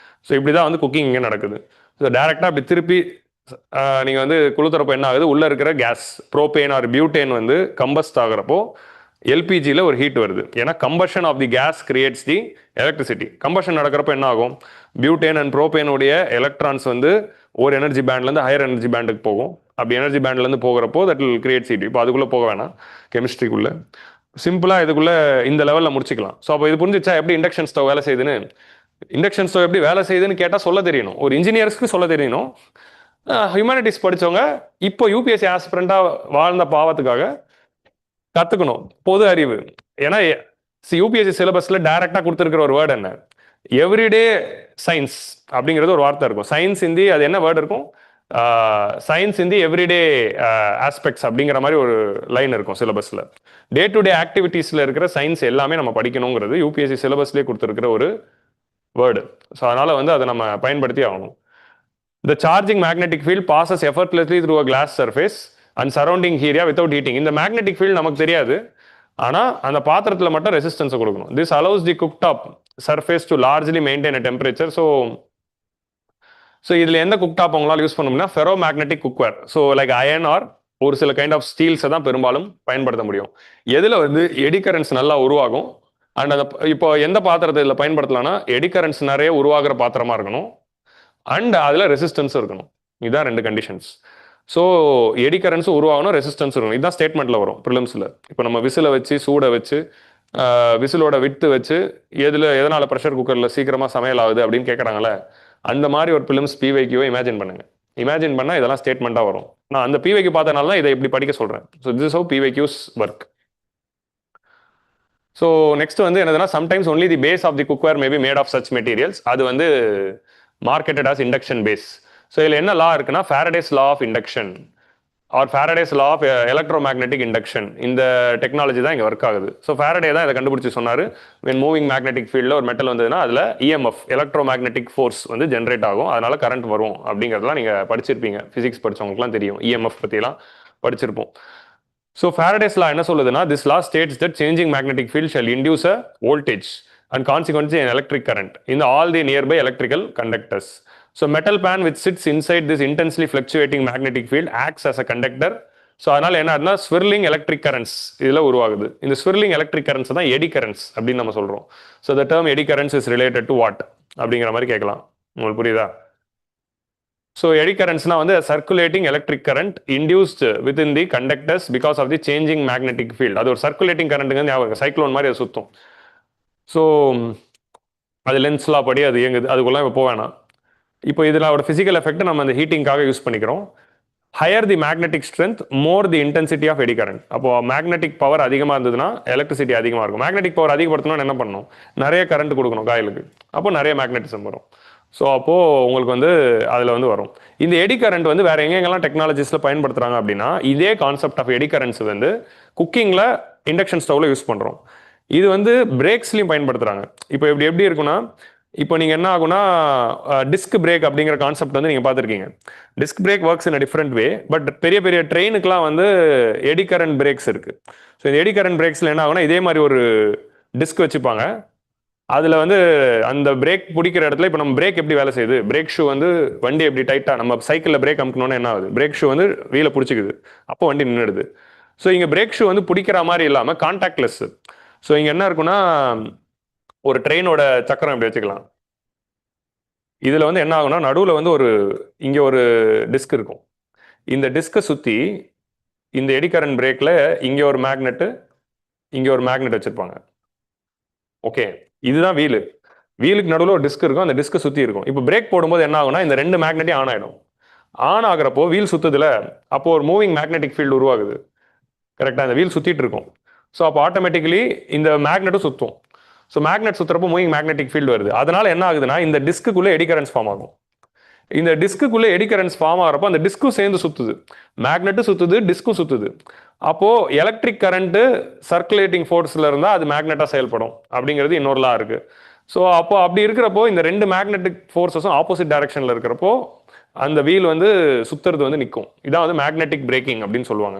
ஸோ இப்படி தான் வந்து குக்கிங் இங்கே நடக்குது. ஸோ டேரெக்டாக அப்படி திருப்பி நீங்கள் வந்து குளுத்துறப்போ என்ன ஆகுது, உள்ளே இருக்கிற கேஸ் ப்ரோபேன் ஆர் பியூட்டேன் வந்து கம்பஸ்ட் ஆகிறப்போ எல்பிஜியில் ஒரு ஹீட் வருது. ஏன்னா combustion of the gas creates the electricity. Combustion நடக்கிறப்போ என்ன ஆகும், பியூட்டேன் அண்ட் ப்ரோபேனுடைய எலக்ட்ரான்ஸ் வந்து ஒரு எனர்ஜி பேண்ட்லேருந்து ஹையர் எனர்ஜி பேண்டுக்கு போகும். அப்படி எனர்ஜி பேண்ட்லேருந்து போகிறப்போ தட் வில் கிரியேட் ஹீட். இப்போ அதுக்குள்ளே போக வேணாம், கெமிஸ்ட்ரிக்குள்ளே சிம்பிளாக இதுக்குள்ளே இந்த லெவலில் முடிச்சுக்கலாம். ஸோ அப்போ இது புரிஞ்சிச்சா எப்படி இண்டக்ஷன் ஸ்டவ் வேலை செய்யுதுன்னு? இண்டக்ஷன் ஸ்டவ் எப்படி வேலை செய்யுதுன்னு கேட்டால் சொல்ல தெரியணும், ஒரு இன்ஜினியர்ஸ்க்கு சொல்ல தெரியணும். ஹியூமனிட்டிஸ் படித்தவங்க இப்போ யூபிஎஸ்சி ஆஸ்பிரண்டாக வாழ்ந்த பாவத்துக்காக கற்றுக்கணும் பொது அறிவு. ஏன்னா யூபிஎஸ்சி சிலபஸில் டைரெக்டாக கொடுத்துருக்கிற ஒரு வேர்டு என்ன, எவ்ரிடே சயின்ஸ் அப்படிங்கிறது ஒரு வார்த்தை இருக்கும். சயின்ஸ் ஹிந்தி அது என்ன வேர்டு இருக்கும், science in the everyday aspects அப்படிங்கிற மாதிரி ஒரு லைன் இருக்கும் சிலபஸில். டே டு டே ஆக்டிவிட்டீஸில் இருக்கிற சயின்ஸ் எல்லாமே நம்ம படிக்கணுங்கிறது யூபிஎஸ்சி சிலபஸ்லேயே கொடுத்துருக்கிற ஒரு வேர்டு. ஸோ அதனால் வந்து அதை நம்ம பயன்படுத்தி ஆகணும். The charging magnetic field passes effortlessly through a glass surface and surrounding area without heating. இந்த மேக்னெட்டிக் ஃபீல்ட் நமக்கு தெரியாது, ஆனால் அந்த பாத்திரத்தில் மட்டும் ரெசிஸ்டன்ஸை கொடுக்கணும். This allows the cooktop surface to largely maintain a temperature. So இதில் எந்த குக் டாப் உங்களால் யூஸ் பண்ண முடியும்னா ferromagnetic cookware. So like iron or ஒரு சில கைண்ட் ஆஃப் ஸ்டீல்ஸை தான் பெரும்பாலும் பயன்படுத்த முடியும். எதில் வந்து எடி கரண்ட்ஸ் நல்லா உருவாகும். அண்ட் அந்த இப்போ எந்த பாத்திரத்தை இதில் பயன்படுத்தலாம்னா எடி கரண்ட்ஸ் நிறைய உருவாகிற பாத்திரமா இருக்கணும் அண்ட் அதில் ரெசிஸ்டன்ஸும் இருக்கணும். இதுதான் 2 கண்டிஷன்ஸ். ஸோ எடி கரண்ட்ஸும் உருவாகணும், ரெசிஸ்டன்ஸ் இருக்கணும். இதுதான் ஸ்டேட்மெண்ட்டில் வரும் ப்ரிலிம்ஸில். இப்போ நம்ம விசிலை வச்சு சூடை வச்சு விசிலோட விட்டு வச்சு எதனால் ப்ரெஷர் குக்கரில் சீக்கிரமாக சமையல் ஆகுது அப்படின்னு கேட்குறாங்களே, அந்த மாதிரி ஒரு பிலிம்ஸ் பிவைக்கியூவை இமேஜின் பண்ணுங்க. இமேஜின் பண்ணால் இதெல்லாம் ஸ்டேட்மெண்ட்டாக வரும். நான் அந்த பிவைக்கு பார்த்தனால தான் இதை இப்படி படிக்க சொல்கிறேன். ஸோ திஸ் இஸ் ஹவ் பிவைக்யூஸ் ஒர்க். ஸோ நெக்ஸ்ட் வந்து என்னதுன்னா, sometimes only the base of the cookware may be made of such materials. அது வந்து marketed as induction base. So இதில் என்ன லா இருக்குன்னா, Faraday's law of induction or Faraday's law of electromagnetic induction. இந்த technology தான் இங்கே work ஆகுது. So Faraday தான் இதை கண்டுபிடிச்சி சொன்னார். வென் மூவிங் மேக்னெட்டிக் ஃபீல்டில் ஒரு மெட்டல் வந்ததுன்னா அதில் இஎம்எஃப் எலக்ட்ரோ மேக்னெட்டிக் ஃபோர்ஸ் வந்து ஜென்ரேட் ஆகும், அதனால கரண்ட் வரும் அப்படிங்கிறதுலாம் நீங்கள் படிச்சிருப்பீங்க. ஃபிசிக்ஸ் படித்தவங்களுக்குலாம் தெரியும், இஎம்எஃப் பற்றிலாம் படிச்சிருப்போம். ஸோ ஃபாரடேஸ் லா என்ன சொல்லுதுன்னா, this law states that changing magnetic field shall induce a voltage and consequently an electric current in all the nearby electrical conductors. So metal pan which sits inside this intensely fluctuating magnetic field acts as a conductor. So அதனால் என்ன ஆகுதுன்னா, swirling electric currents இதில் உருவாகுது. இந்த swirling electric currents தான் eddy currents அப்படின்னு நம்ம சொல்கிறோம். So the term eddy currents is related to what அப்படிங்கிற மாதிரி கேட்கலாம். உங்களுக்கு புரியுதா? ஸோ எடி கரண்ட்ஸ்னா வந்து circulating electric current induced with in the conductors because of the changing magnetic field. அது ஒரு சர்க்குலேட்டிங் கரண்ட்டுங்க, ஞாபகம் சைக்ளோன் மாதிரி அது சுற்றும். ஸோ அது லென்ஸ்லாம் படி அது இயங்குது, அதுக்குள்ளே இப்போ வேணாம். இப்போ இதில் ஒரு ஃபிசிக்கல் எஃபெக்ட் நம்ம அந்த ஹீட்டிங்காக யூஸ் பண்ணிக்கிறோம். Higher the magnetic strength more the intensity of eddy current. அப்போ மேக்னெட்டிக் பவர் அதிகமாக இருந்ததுன்னா எலக்ட்ரிசிட்டி அதிகமாக இருக்கும். மேக்னெட்டிக் பவர் அதிகப்படுத்தணும்னு என்ன பண்ணணும், நிறைய கரண்ட் கொடுக்கணும் காயிலுக்கு, அப்போ நிறைய மேக்னெட்டிசம் வரும். ஸோ அப்போது உங்களுக்கு வந்து அதில் வந்து வரும். இந்த எடி கரண்ட் வந்து வேறு எங்கெங்கெல்லாம் டெக்னாலஜிஸில் பயன்படுத்துகிறாங்க அப்படின்னா, இதே கான்செப்ட் ஆஃப் எடி கரண்ட்ஸ் வந்து குக்கிங்கில் இண்டக்ஷன் ஸ்டவ்வில் யூஸ் பண்ணுறோம். இது வந்து பிரேக்ஸ்லையும் பயன்படுத்துகிறாங்க. இப்போ எப்படி இருக்குன்னா, இப்போ நீங்கள் என்ன ஆகுனா, டிஸ்க் பிரேக் அப்படிங்கிற கான்செப்ட் வந்து நீங்கள் பார்த்துருக்கீங்க. Disc brake works in a different way. But பெரிய பெரிய ட்ரெயினுக்குலாம் வந்து எடி கரண்ட் பிரேக்ஸ் இருக்குது. ஸோ இந்த எடி கரண்ட் பிரேக்ஸில் என்ன ஆகுனா, இதே மாதிரி ஒரு டிஸ்க் வச்சுப்பாங்க. அதில் வந்து அந்த பிரேக் பிடிக்கிற இடத்துல இப்போ நம்ம பிரேக் எப்படி வேலை செய்யுது, பிரேக் ஷூ வந்து வண்டி எப்படி டைட்டாக நம்ம சைக்கிளில் பிரேக் அமுக்கணும்னு என்ன ஆகுது, பிரேக் ஷூ வந்து வீலை பிடிச்சிக்குது, அப்போ வண்டி நின்றுடுது. ஸோ இங்கே பிரேக் ஷூ வந்து பிடிக்கிற மாதிரி இல்லாமல் கான்டாக்ட்லெஸ். ஸோ இங்கே என்ன இருக்குன்னா, ஒரு ட்ரெயினோட சக்கரம் எப்படி வச்சுக்கலாம். இதில் வந்து என்ன ஆகுனா, நடுவில் வந்து இங்கே ஒரு டிஸ்க் இருக்கும். இந்த டிஸ்கை சுற்றி இந்த எடி கரண்ட் பிரேக்கில் இங்கே ஒரு மேக்னெட்டு, இங்கே ஒரு மேக்னெட் வச்சுருப்பாங்க. ஓகே, இதுதான் வீலு. வீலுக்கு நடுவில் ஒரு டிஸ்க் இருக்கும், அந்த டிஸ்கை சுற்றி இருக்கும். இப்போ பிரேக் போடும்போது என்ன ஆகுனா, இந்த 2 மேக்னெட்டையும் ஆன் ஆகிடும். ஆன் ஆகிறப்போ வீல் சுற்றுதில்ல, அப்போ ஒரு மூவிங் மேக்னெட்டிக் ஃபீல்டு உருவாகுது. கரெக்டாக இந்த வீல் சுற்றிட்டு இருக்கும். ஸோ அப்போ ஆட்டோமேட்டிக்கலி இந்த மேக்னெட்டும் சுற்றும். ஸோ மேக்னெட் சுற்றுறப்போ மூவிங் மேக்னெட்டிக் ஃபீல்டு வருது. அதனால் என்ன ஆகுதுன்னா, இந்த டிஸ்க்குள்ளே எடி கரண்ட்ஸ் ஃபார்ம் ஆகும். இந்த டிஸ்க்குள்ளே எடி கரண்ட்ஸ் ஃபார்ம் ஆகிறப்போ அந்த டிஸ்க்கும் சேர்ந்து சுற்றுது, மேக்னெட்டும் சுற்றுது, டிஸ்க்கும் சுற்றுது. அப்போது எலக்ட்ரிக் கரண்ட்டு சர்க்குலேட்டிங் ஃபோர்ஸில் இருந்தால் அது மேக்னெட்டாக செயல்படும் அப்படிங்கிறது இன்னொரு லா இருக்குது. ஸோ அப்போ அப்படி இருக்கிறப்போ இந்த 2 மேக்னெட்டிக் ஃபோர்ஸஸும் ஆப்போசிட் டைரக்ஷனில் இருக்கிறப்போ அந்த வீல் வந்து சுற்றுறது வந்து நிற்கும். இதான் வந்து மேக்னெட்டிக் பிரேக்கிங் அப்படின்னு சொல்லுவாங்க.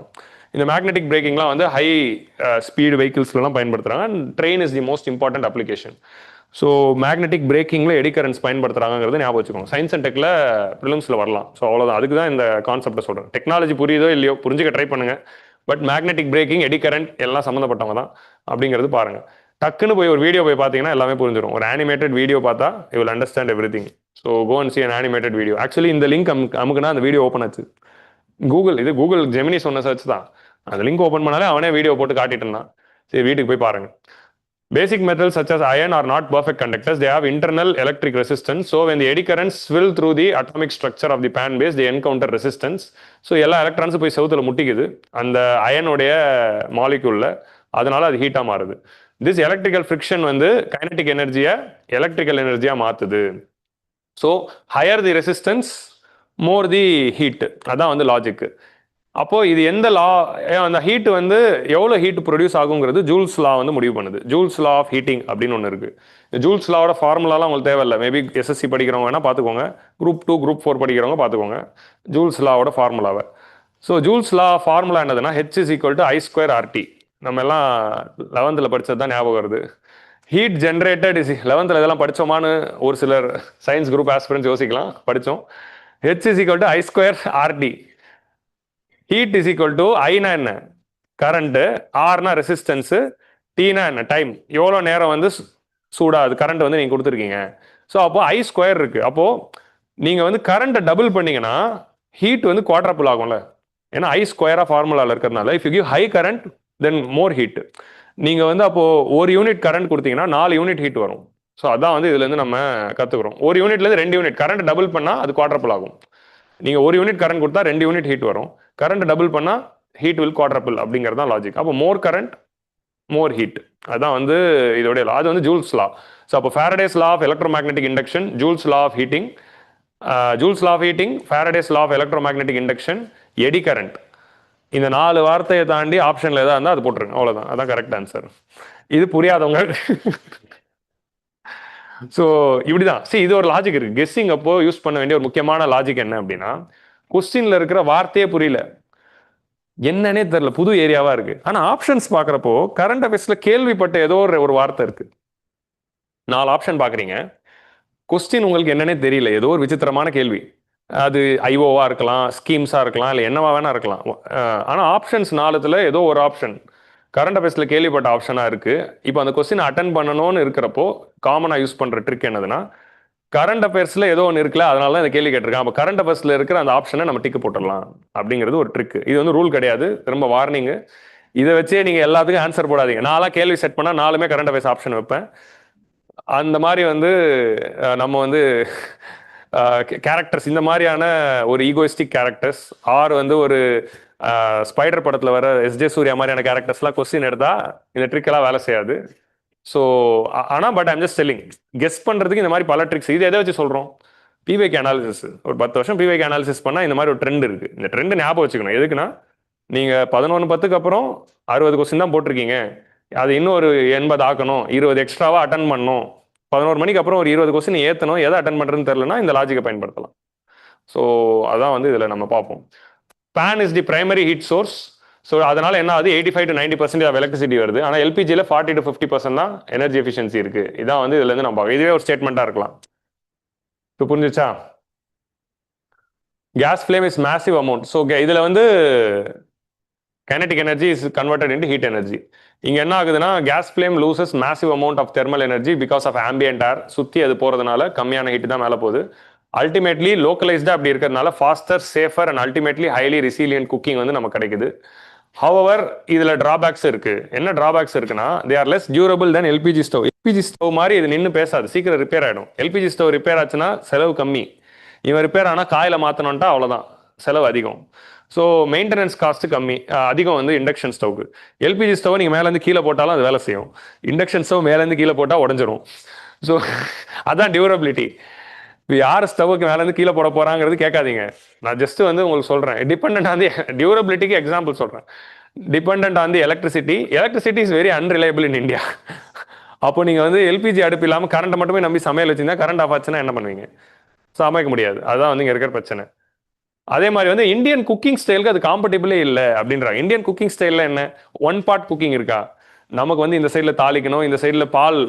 இந்த மேக்னெட்டிக் பிரேக்கிங்லாம் வந்து ஹை ஸ்பீடு வெஹிக்கிள்ஸ்லாம் பயன்படுத்துகிறாங்க. And train is the most important application. So magnetic பிரேக்கிங்கில் எடி கரண்ட்ஸ் பயன்படுத்துகிறாங்கிறது ஞாபகம் வச்சுக்கோங்க. சயின்ஸ் அண்ட் டெக்கில் ப்ரிலிம்ஸில் வரலாம். ஸோ அவ்வளோதான், அதுக்கு தான் இந்த கான்செப்டை சொல்கிறேன். டெக்னாலஜி புரியுதோ இல்லையோ புரிஞ்சுக்க ட்ரை பண்ணுங்கள். But magnetic braking, eddy current எல்லாம் சம்மந்தப்பட்டவங்க தான் அப்படிங்கிறது பாருங்கள். டக்குன்னு போய் ஒரு வீடியோ போய் பார்த்தீங்கன்னா எல்லாமே புரிஞ்சிடும். ஒரு அனிமேட்டட் வீடியோ பார்த்தா you will understand everything. So go and see an animated video. Actually இந்த லிங்க் அமுக்குனா அந்த வீடியோ ஓப்பன் ஆச்சு. கூகுள் ஜெமினி சொன்ன சர்ச் தான். அந்த லிங்க் ஓப்பன் பண்ணாலே அவனே வீடியோ போட்டு காட்டிட்டு இருந்தான். சரி, வீட்டுக்கு போய் பாருங்க. Basic metals such as iron are not perfect conductors. They have internal electric resistance. So when the eddy currents swill through the atomic structure of the pan base, they encounter resistance. So எல்லா எலக்ட்ரான்ஸும் போய் செவுத்துல முட்டிக்குது அந்த அயனுடைய மாலிக்யூல்ல, அதனால அது ஹீட்டா மாறுது. This electrical friction வந்து kinetic எனர்ஜியை எலக்ட்ரிக்கல் எனர்ஜியா மாத்துது. So higher the resistance more the heat. அதான் வந்து லாஜிக்கு. அப்போ இது எந்த லா, அந்த ஹீட் வந்து எவ்வளோ ஹீட் ப்ரொடியூஸ் ஆகுங்கிறது ஜூல்ஸ் லா வந்து முடிவு பண்ணுது. ஜூல்ஸ் லா ஆஃப் ஹீட்டிங் அப்படின்னு ஒன்று இருக்கு. ஜூல்ஸ் லாவோட ஃபார்முலாலாம் உங்களுக்கு தேவையில்லை. மேபி எஸ்எஸ்சி படிக்கிறவங்க வேணா பார்த்துக்கோங்க, குரூப் 2 குரூப் 4 படிக்கிறவங்க பார்த்துக்கோங்க ஜூல்ஸ் லாவோட ஃபார்முலாவை. ஸோ ஜூல்ஸ் லா ஃபார்முலா என்னதுன்னா H is equal to I square R T. நம்ம எல்லாம் 11th படிச்சது தான் ஞாபகம் வருது. ஹீட் ஜென்ரேட்டட் இஸ் 11th இதெல்லாம் படித்தோமான்னு ஒரு சிலர் சயின்ஸ் குரூப் ஆஸ்பிரன்ஸ் யோசிக்கலாம். படித்தோம். H is equal to I square R T. Heat is equal to ஐனா என்ன, கரண்ட், ஆர்னா ரெசிஸ்டன்ஸ், டீனா என்ன, டைம், எவ்வளோ நேரம் வந்து சூடாது கரண்ட் வந்து நீங்கள் கொடுத்துருக்கீங்க. ஸோ அப்போ ஐ ஸ்கொயர் இருக்கு. அப்போ நீங்கள் வந்து கரண்ட்டை டபுள் பண்ணீங்கன்னா ஹீட் வந்து குவாட்ரபிள் ஆகும்ல. ஏன்னா ஐ ஸ்கொயராக ஃபார்முலாவில் இருக்கிறதுனால if you give high current then more heat. நீங்கள் வந்து அப்போ ஒரு யூனிட் கரண்ட் கொடுத்தீங்கன்னா 4 யூனிட் ஹீட் வரும். ஸோ அதான் வந்து இதுலேருந்து நம்ம கற்றுக்குறோம். ஒரு யூனிட்லேருந்து 2 யூனிட் கரண்ட் டபுள் பண்ணால் அது குவாட்ரபிள் ஆகும். நீங்கள் ஒரு யூனிட் கரண்ட் கொடுத்தா 2 யூனிட் ஹீட் வரும். கரண்ட் டபுள் பண்ணால் ஹீட் வில் குவாட்ரபிள் அப்படிங்கிறது தான் லாஜிக். அப்போ மோர் கரண்ட் மோர் ஹீட், அதான் வந்து இதோடைய லா. அது வந்து ஜூல்ஸ் லா. ஸோ அப்போ Faraday's law of electromagnetic induction, Joule's law of heating, Joule's law of heating, Faraday's law of electromagnetic induction, eddy current. இந்த 4 வார்த்தையை தாண்டி ஆப்ஷனில் எதாவது இருந்தால் அது போட்டுருங்க. அவ்வளோதான், அதான் கரெக்ட் ஆன்சர். இது புரியாதவங்க ஸோ இப்படிதான். சரி, இது ஒரு லாஜிக் இருக்கு. கெஸ்ஸிங் அப்போ யூஸ் பண்ண வேண்டிய ஒரு முக்கியமான லாஜிக் என்ன அப்படின்னா, கொஸ்டின்ல இருக்கிற வார்த்தையே புரியல, என்னன்னே தெரியல, புது ஏரியாவா இருக்கு. ஆனா ஆப்ஷன்ஸ் பாக்குறப்போ கரண்ட் அஃபேர்ஸ்ல கேள்விப்பட்ட ஏதோ ஒரு வார்த்தை இருக்கு. 4 ஆப்ஷன் பாக்குறீங்க, கொஸ்டின் உங்களுக்கு என்னன்னே தெரியல, ஏதோ ஒரு விசித்திரமான கேள்வி. அது ஐஓவா இருக்கலாம், ஸ்கீம்ஸா இருக்கலாம், இல்லை என்னவா வேணா இருக்கலாம். ஆனா ஆப்ஷன்ஸ் 4த்துல ஏதோ ஒரு ஆப்ஷன் கரண்ட் அஃபேர்ஸ்ல கேள்விப்பட்ட ஆப்ஷனா இருக்கு. இப்போ அந்த கொஸ்டின் அட்டன் பண்ணணும்னு இருக்கிறப்போ காமனா யூஸ் பண்ற ட்ரிக் என்னதுன்னா, கரண்ட் அஃபேர்ஸ்ல ஏதோ ஒன்று இருக்குல்ல, அதனால தான் இந்த கேள்வி கேட்டிருக்கான். அப்போ கரண்ட் அஃபேர்ஸ்ல இருக்கிற அந்த ஆப்ஷனை நம்ம டிக்கு போட்டுடலாம் அப்படிங்கிறது ஒரு ட்ரிக். இது வந்து ரூல் கிடையாது, ரொம்ப வார்னிங். இதை வச்சே நீங்க எல்லாத்துக்கும் ஆன்சர் போடாதீங்க. நான்லாம் கேள்வி செட் பண்ணா 4மே கரண்ட் அஃபேர்ஸ் ஆப்ஷன் வைப்பேன். அந்த மாதிரி வந்து நம்ம வந்து கேரக்டர்ஸ், இந்த மாதிரியான ஒரு ஈகோயிஸ்டிக் கேரக்டர்ஸ், ஆர் வந்து ஒரு ஸ்பைடர் படத்துல வர எஸ்ஜே சூர்யா மாதிரியான கேரக்டர்ஸ்லாம் கொஸ்டின் எடுத்தா இந்த ட்ரிக் எல்லாம் வேலை செய்யாது. ஸோ ஆனால் but I'm just telling, guess பண்ணுறதுக்கு இந்த மாதிரி பல ட்ரிக்ஸ். இது எதை வச்சு சொல்கிறோம்? பிவைக்கு அனாலிசிஸ். ஒரு 10 வருஷம் பிவைக்கு அனாலிசிஸ் பண்ணால் இந்த மாதிரி ஒரு ட்ரெண்ட் இருக்குது. இந்த ட்ரெண்ட் ஞாபகம் வச்சுக்கணும். எதுக்குன்னா, நீங்கள் 11:10க்கு அப்புறம் 60 கொஸ்டின் தான் போட்டிருக்கீங்க, அது இன்னும் ஒரு 80 ஆக்கணும், 20 எக்ஸ்ட்ராவாக அட்டன் பண்ணணும், 11 மணிக்கு அப்புறம் ஒரு 20 கொஸ்டின் ஏற்றணும், எதை அட்டன் பண்ணுறதுன்னு தெரியலனா இந்த லாஜிக்கை பயன்படுத்தலாம். ஸோ அதான் வந்து இதில் நம்ம பார்ப்போம். Pan is the primary heat source. So அதனால என்ன ஆகுது, 85 to 90% ஆஃப் எலக்ட்ரிசிட்டி வருது. ஆனால் எல்பிஜியில் 40 to 50% தான் எனர்ஜி எஃபிஷியன்சி இருக்கு. இதான் வந்து இதுல இருந்து நம்ம பார்க்கலாம். இதுவே ஒரு ஸ்டேட்மெண்ட்டாக இருக்கலாம். இப்போ புரிஞ்சுச்சா? Gas flame is massive amount. So இதுல வந்து kinetic energy is converted into heat energy. இங்க என்ன ஆகுதுன்னா, gas flame loses massive amount of thermal energy because of ambient air. சுற்றி அது போகிறதுனால கம்மியான ஹீட் தான் மேலே போகுது. அல்டிமேட்லி லோக்கலைஸ்டா அப்படி இருக்கிறதுனால faster, safer and ultimately highly resilient cooking வந்து நமக்கு கிடைக்குது. ஹவவர் இதுல டிராபேக்ஸ் இருக்கு. என்ன டிராபேக்ஸ் இருக்குன்னா, they are less durable then LPG stove. LPG stove மாதிரி இது நின்று பேசாது, சீக்கிரம் ரிப்பேர் ஆயிடும். எல்பிஜி ஸ்டவ் ரிப்பேர் ஆச்சுன்னா செலவு கம்மி. இவன் ரிப்பேர் ஆனால் காயில மாற்றணும்ட்டா அவ்வளோதான், செலவு அதிகம். ஸோ மெயின்டெனன்ஸ் காஸ்ட் கம்மி, அதிகம் வந்து இண்டக்ஷன் ஸ்டவ்க்கு. எல்பிஜி ஸ்டவ் நீங்கள் மேலேருந்து கீழே போட்டாலும் அது வேலை செய்யும். இண்டக்ஷன் ஸ்டவ் மேலேருந்து கீழே போட்டால் உடஞ்சிரும். ஸோ அதான் டியூரபிலிட்டி. யார் ஸ்டவ்வுக்கு மேலேருந்து கீழே போட போறாங்கிறது கேட்காதீங்க. நான் ஜஸ்ட் வந்து உங்களுக்கு சொல்றேன், டிபெண்ட் ஆன் தி டியூரபிலிட்டிக்கு எக்ஸாம்பிள் சொல்றேன். Depend on the electricity. Electricity is very unreliable in India. அப்போ நீங்க வந்து எல்பிஜி அடுப்பு இல்லாமல் கரண்ட் மட்டுமே நம்பி சமையல் வச்சிருந்தா கரண்ட் ஆஃப் ஆச்சுன்னா என்ன பண்ணுவீங்க? சமைக்க முடியாது. அதுதான் வந்து இங்க இருக்கிற பிரச்சனை. அதே மாதிரி வந்து இந்தியன் குக்கிங் ஸ்டைலுக்கு அது காம்படிபிளே இல்லை அப்படின்றாங்க. இந்தியன் குக்கிங் ஸ்டைல்ல என்ன, ஒன் பார்ட் குக்கிங் இருக்கா? நமக்கு வந்து இந்த சைடில் தாளிக்கணும், இந்த சைடில் பால்,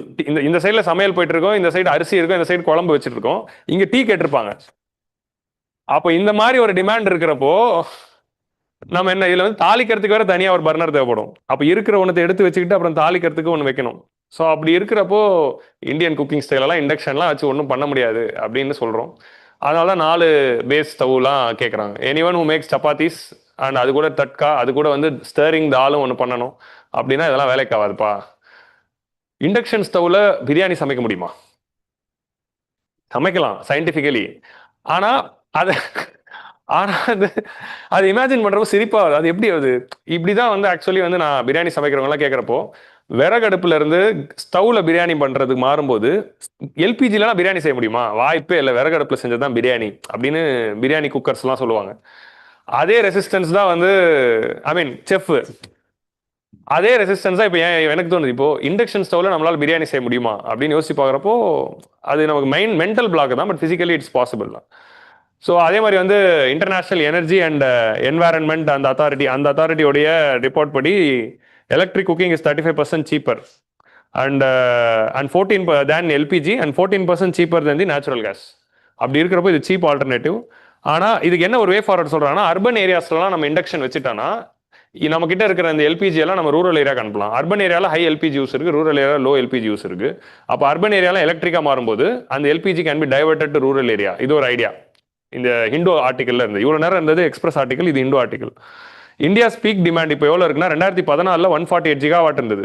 இந்த சைடில் சமையல் போயிட்டு இருக்கோம், இந்த சைடு அரிசி இருக்கும், இந்த சைடு குழம்பு வச்சுட்டு இருக்கோம், இங்க டீ கேட்டிருப்பாங்க. அப்போ இந்த மாதிரி ஒரு டிமாண்ட் இருக்கிறப்போ நம்ம என்ன, இதுல வந்து தாளிக்கிறதுக்கு வேற தனியா ஒரு பர்னர் தேவைப்படும். அப்ப இருக்கிற ஒன்றத்தை எடுத்து வச்சுக்கிட்டு அப்புறம் தாளிக்கிறதுக்கு ஒன்று வைக்கணும். ஸோ அப்படி இருக்கிறப்போ இந்தியன் குக்கிங் ஸ்டைலெல்லாம் இண்டக்ஷன்லாம் வச்சு ஒன்றும் பண்ண முடியாது அப்படின்னு சொல்றோம். அதனால தான் 4 பேஸ் ஸ்டவ்லாம் கேட்குறாங்க. Anyone who maths chapatis and அது கூட தட்கா, அது கூட வந்து ஸ்டரிங் தாலும் ஒன்று பண்ணணும் அப்படின்னா இதெல்லாம் வேலைக்கு ஆகாதுப்பா. இண்டக்ஷன் ஸ்டவ்ல பிரியாணி சமைக்க முடியுமா? சமைக்கலாம் சயின்டிஃபிக்கலி. ஆனா அது ஆனா அது இமேஜின் பண்றப்போ சிரிப்பா வருது. அது எப்படி அது இப்படிதான் வந்து ஆக்சுவலி வந்து நான் பிரியாணி சமைக்கிறவங்கலாம் கேட்குறப்போ விறகடுப்புல இருந்து ஸ்டவ்ல பிரியாணி பண்றதுக்கு மாறும்போது எல்பிஜிலாம் பிரியாணி செய்ய முடியுமா? வாய்ப்பே இல்லை. விறகடுப்புல செஞ்சதுதான் பிரியாணி அப்படின்னு பிரியாணி குக்கர்ஸ் எல்லாம் சொல்லுவாங்க. அதே ரெசிஸ்டன்ஸ் தான் வந்து ஐ மீன் செஃப். அதே ரெசிஸ்டன்ஸ் தான் இப்போ எனக்கு தோணுது. இப்போ இண்டக்ஷன் ஸ்டவ்ல நம்மளால பிரியாணி செய்ய முடியுமா அப்படின்னு யோசிச்சு பார்க்குறப்போ அது நமக்கு மென்டல் பிளாக் தான், பட் பிசிக்கலி இட்ஸ் பாசிபிள் தான். ஸோ அதே மாதிரி வந்து இன்டர்நேஷனல் எனர்ஜி அண்ட் என்வாரன்மெண்ட் அந்த அத்தாரிட்டியோடைய ரிப்போர்ட் படி electric cooking is 35% cheaper and 14 than LPG and 14% cheaper than the natural gas. அப்படி இருக்கிறப்போ இது சீப் ஆல்டர்னேட்டிவ். ஆனால் இதுக்கு என்ன ஒரு வே ஃபார்வர்ட் சொல்றாங்கன்னா, அர்பன் ஏரியாஸ்லாம் நம்ம இண்டக்ஷன் வச்சுட்டோம்னா நம்ம கிட்ட இருக்கிற இந்த எல்பிஜி எல்லாம் நம்ம ரூரல் ஏரியாக்கு அனுப்பலாம். அர்பன் ஏரியாவில் ஹை எல்பிஜி யூஸ் இருக்கு, rural area low LPG use இருக்கு. அப்போ அர்பன் ஏரியாவில் எலக்ட்ரிக்கா மாறும்போது அந்த LPG can be diverted to rural area. இது ஒரு ஐடியா. இந்த ஹிண்டோ ஆர்டிகல்ல இருந்து இவ்வளவு நேரம் இருந்தது எக்ஸ்பிரஸ் ஆர்டிகல், இது Hindu article. India speak demand இப்போ எவ்வளவு இருக்குன்னா 2014 148 ஜிகாவாட் இருந்தது.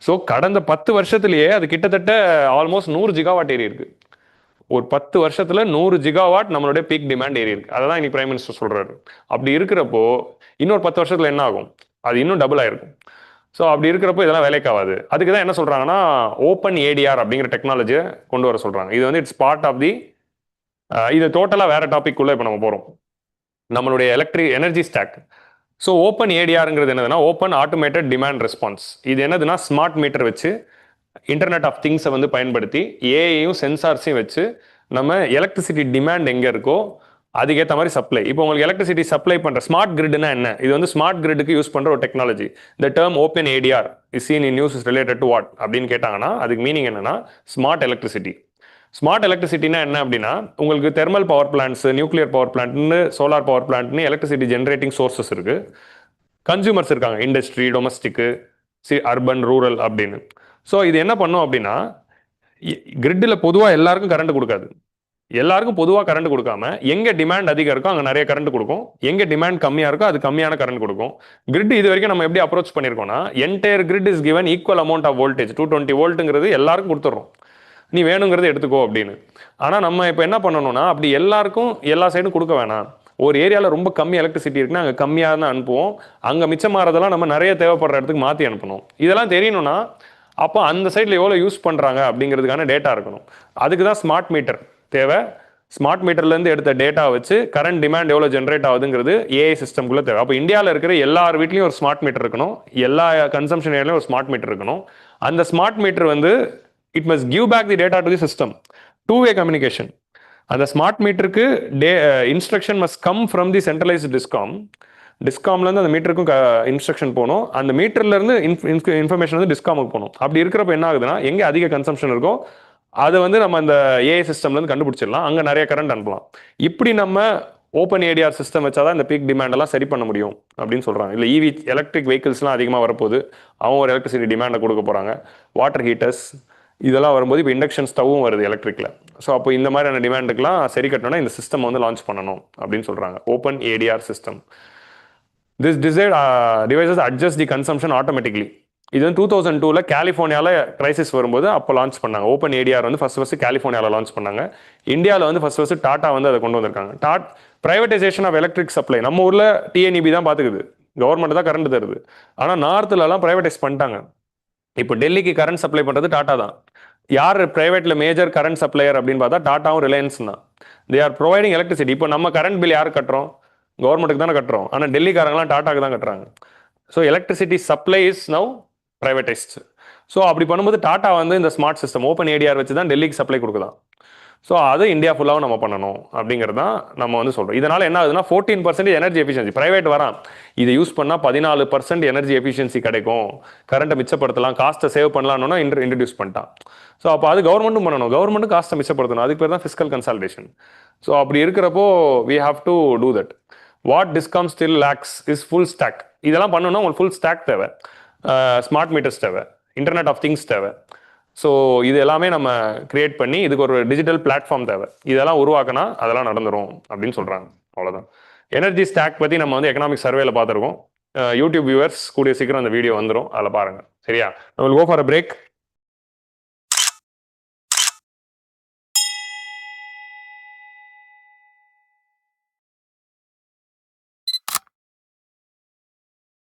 ஸோ கடந்த 10 வருஷத்திலேயே அது கிட்டத்தட்ட ஆல்மோஸ்ட் 100 ஜிகாவாட் ஏறி இருக்கு. ஒரு 10 வருஷத்துல 100 ஜிகாவாட் நம்மளுடைய பீக் டிமாண்ட் ஏறி இருக்கு. அதான் இன்னைக்கு பிரைம் மினிஸ்டர் சொல்றாரு. அப்படி இருக்கிறப்போ இன்னொரு 10 வருஷத்துல என்ன ஆகும்? அது இன்னும் டபுள் ஆயிருக்கும். ஸோ அப்படி இருக்கிறப்போ இதெல்லாம் வேலைக்காகாது. அதுக்கு தான் என்ன சொல்றாங்கன்னா ஓப்பன் ஏடிஆர் அப்படிங்கிற டெக்னாலஜியை கொண்டு வர சொல்றாங்க. இது வந்து இட்ஸ் பார்ட் ஆஃப் தி இது டோட்டலாக வேற டாபிக் உள்ள இப்போ நம்ம போறோம். நம்மளுடைய எனர்ஜி ஸ்டாக். ஸோ ஓப்பன் ஏடிஆருங்கிறது என்னதுன்னா ஓப்பன் ஆட்டோமேட்டட் டிமாண்ட் ரெஸ்பான்ஸ். இது என்னதுன்னா ஸ்மார்ட் மீட்டர் வச்சு இன்டர்நெட் ஆஃப் திங்ஸை வந்து பயன்படுத்தி ஏஐயும் சென்சார்ஸையும் வச்சு நம்ம எலக்ட்ரிசிட்டி டிமாண்ட் எங்கே இருக்கோ அதுக்கேற்ற மாதிரி சப்ளை. இப்போ உங்களுக்கு எலக்ட்ரிசிட்டி சப்ளை பண்ணுற ஸ்மார்ட் கிரிட்னா என்ன? இது வந்து ஸ்மார்ட் கிரிட்டுக்கு யூஸ் பண்ணுற ஒரு டெக்னாலஜி. இந்த term open ADR is scene in news is related to what அப்படின்னு கேட்டாங்கன்னா அதுக்கு மீனிங் என்னன்னா ஸ்மார்ட் எலக்ட்ரிசிட்டி. ஸ்மார்ட் எலக்ட்ரிசிட்டினா என்ன அப்படின்னா உங்களுக்கு thermal power plants, nuclear power பிளான்ட்னு, சோலார் பவர் பிளான்ட்னு எலக்ட்ரிசிட்டி ஜென்ரேட்டிங் சோர்சஸ் இருக்கு. கன்சூமர்ஸ் இருக்காங்க, இண்டஸ்ட்ரி, டொமஸ்டிக்கு, அர்பன், ரூரல் அப்படின்னு. ஸோ இது என்ன பண்ணும் அப்படின்னா கிரிட்டில் பொதுவாக எல்லாருக்கும் கரண்ட் கொடுக்காது. எல்லாருக்கும் பொதுவாக கரண்ட் கொடுக்காம எங்கே டிமாண்ட் அதிகம் இருக்கோ அங்கே நிறைய கரண்ட் கொடுக்கும், எங்கே டிமாண்ட் கம்மியாக இருக்கோ அது கம்மியான கரண்ட் கொடுக்கும். கிரிட் இது வரைக்கும் நம்ம எப்படி அப்ரோச் பண்ணியிருக்கோம்னா entire grid is given equal amount of voltage 220 வோல்ட்டுங்கிறது எல்லாருக்கும் கொடுத்துட்றோம், நீ வேணுங்கிறது எடுத்துக்கோ அப்படின்னு. ஆனால் நம்ம இப்போ என்ன பண்ணணும்னா அப்படி எல்லாருக்கும் எல்லா சைடும் கொடுக்க வேணாம். ஒரு ஏரியாவில் ரொம்ப கம்மி எலக்ட்ரிசிட்டி இருக்குன்னா அங்கே கம்மியாக தான் அனுப்புவோம், அங்கே மிச்சமாகறதெல்லாம் நம்ம நிறைய தேவைப்படுற இடத்துக்கு மாற்றி அனுப்பணும். இதெல்லாம் தெரியணும்னா அப்போ அந்த சைடில் எவ்வளோ யூஸ் பண்ணுறாங்க அப்படிங்கிறதுக்கான டேட்டா இருக்கணும். அதுக்கு தான் ஸ்மார்ட் மீட்டர் தேவை. ஸ்மார்ட் மீட்டர்லேருந்து எடுத்த டேட்டா வச்சு கரண்ட் டிமாண்ட் எவ்வளோ ஜென்ரேட் ஆகுதுங்கிறது ஏஐ சிஸ்டம்குள்ளே தேவை. அப்போ இந்தியாவில் இருக்கிற எல்லார் வீட்லையும் ஒரு ஸ்மார்ட் மீட்டர் இருக்கணும், எல்லா கன்சம்ஷன் ஏரியாலையும் ஒரு ஸ்மார்ட் மீட்டர் இருக்கணும். அந்த ஸ்மார்ட் மீட்டர் வந்து it must give back the data to the system. Two way communication. அந்த ஸ்மார்ட் மீட்டருக்கு instruction must come from the centralised டிஸ்காம்லேருந்து அந்த மீட்டருக்கும் இன்ஸ்ட்ரக்ஷன் போகணும், அந்த மீட்டர்லேருந்து இன்ஃபர்மேஷன் வந்து டிஸ்காமுக்கு போகணும். அப்படி இருக்கிறப்ப என்ன ஆகுதுன்னா எங்கே அதிக கன்சம்ஷன் இருக்கோ அதை வந்து நம்ம அந்த ஏஐ சிஸ்டம்லேருந்து கண்டுபிடிச்சிடலாம், அங்கே நிறைய கரண்ட் அனுப்பலாம். இப்படி நம்ம ஓப்பன் ஏடிஆர் சிஸ்டம் வச்சாதான் இந்த பீக் டிமாண்ட் எல்லாம் சரி பண்ண முடியும் அப்படின்னு சொல்கிறாங்க. இல்லை இவி எலக்ட்ரிக் வெஹிக்கிள்ஸ்லாம் அதிகமாக வரப்போகுது, அவங்க ஒரு எலக்ட்ரிசிட்டி டிமாண்டை கொடுக்க போகிறாங்க. வாட்டர் ஹீட்டர்ஸ் இதெல்லாம் வரும்போது இப்போ இண்டக்ஷன் ஸ்டவ்வும் வருது எலக்ட்ரிக்கில். ஸோ அப்போ இந்த மாதிரியான டிமாண்டுக்கெலாம் சரி கட்டணும்னா இந்த சிஸ்டம் வந்து லான்ச் பண்ணணும் அப்படின்னு சொல்கிறாங்க, open ADR system. This devices adjust the consumption automatically. இது வந்து 2002 கலிஃபோர்னியாவில் கிரைசிஸ் வரும்போது அப்போ லான்ச் பண்ணாங்க. ஓப்பன் ஏடிஆர் வந்து ஃபர்ஸ்ட் கலிஃபோர்னியாவில் லான்ச் பண்ணாங்க. இந்தியாவில் வந்து ஃபர்ஸ்ட் டாடா வந்து அதை கொண்டு வந்திருக்காங்க. பிரைவேடைசேஷன் ஆஃப் எலக்ட்ரிக் சப்ளை நம்ம ஊரில் டிஎன்இபி தான் பார்த்துக்குது, கவர்மெண்ட் தான் கரண்ட் தருது. ஆனால் நார்த்துலலாம் பிரைவேடைஸ் பண்ணிட்டாங்க. இப்போ டெல்லிக்கு கரண்ட் சப்ளை பண்ணுறது டாடா தான். யார் பிரைவேட்ல மேஜர் கரண்ட் சப்ளையர் அப்படின்னு பார்த்தா டாட்டாவும் ரிலையன்ஸ் தான். They are providing electricity. இப்போ நம்ம கரண்ட் பில் யாருக்கு கட்டுறோம்? கவர்மெண்ட்டுக்கு தானே கட்டுறோம். ஆனால் டெல்லிக்காரங்களாம் டாட்டாக்கு தான் கட்டுறாங்க. So electricity supply is now privatised. So அப்படி பண்ணும்போது டாடா வந்து இந்த ஸ்மார்ட் சிஸ்டம் ஓப்பன் ஏடிஆர் வச்சு தான் டெல்லிக்கு சப்ளை கொடுக்கலாம். ஸோ அது இந்தியா ஃபுல்லாகவும் நம்ம பண்ணணும் அப்படிங்கிறது தான் நம்ம வந்து சொல்கிறோம். இதனால் என்ன ஆகுதுன்னா 14% எனர்ஜி எஃபிஷியன்சி பிரைவேட் வரான், இதை யூஸ் பண்ணால் 14% எனர்ஜி எஃபிஷியன்சி கிடைக்கும், கரண்ட்டை மிச்சப்படுத்தலாம், காஸ்ட்டை சேவ் பண்ணலாம்னு இன்ட்ரடியூஸ் பண்ணிட்டான். ஸோ அப்போ அது கவர்மெண்ட்டும் பண்ணணும், கவர்மெண்ட்டும் காஸ்ட்டை மிச்சப்படுத்தணும். அதுக்கு பேர் தான் ஃபிஸ்கல் கன்சால்டேஷன். ஸோ அப்படி இருக்கிறப்போ we have to do that. What discom still lags is full stack. இதெல்லாம் பண்ணணும்னா உங்களுக்கு ஃபுல் ஸ்டாக் தேவை, ஸ்மார்ட் மீட்டர்ஸ் தேவை, இன்டர்நெட் ஆஃப் திங்ஸ் தேவை. ஸோ இது எல்லாமே நம்ம கிரியேட் பண்ணி இதுக்கு ஒரு டிஜிட்டல் பிளாட்ஃபார்ம் தேவை. இதெல்லாம் உருவாக்கினா அதெல்லாம் நடந்துரும் அப்படின்னு சொல்கிறாங்க. அவ்வளோதான். எனர்ஜி ஸ்டாக் பற்றி நம்ம வந்து எக்கனாமிக் சர்வேல பார்த்துருக்கோம். யூடியூப் வியூவர்ஸ் கூடிய சீக்கிரம் அந்த வீடியோ வந்துடும், அதில் பாருங்கள். சரியா? நம்ம கோ ஃபார் அ பிரேக்.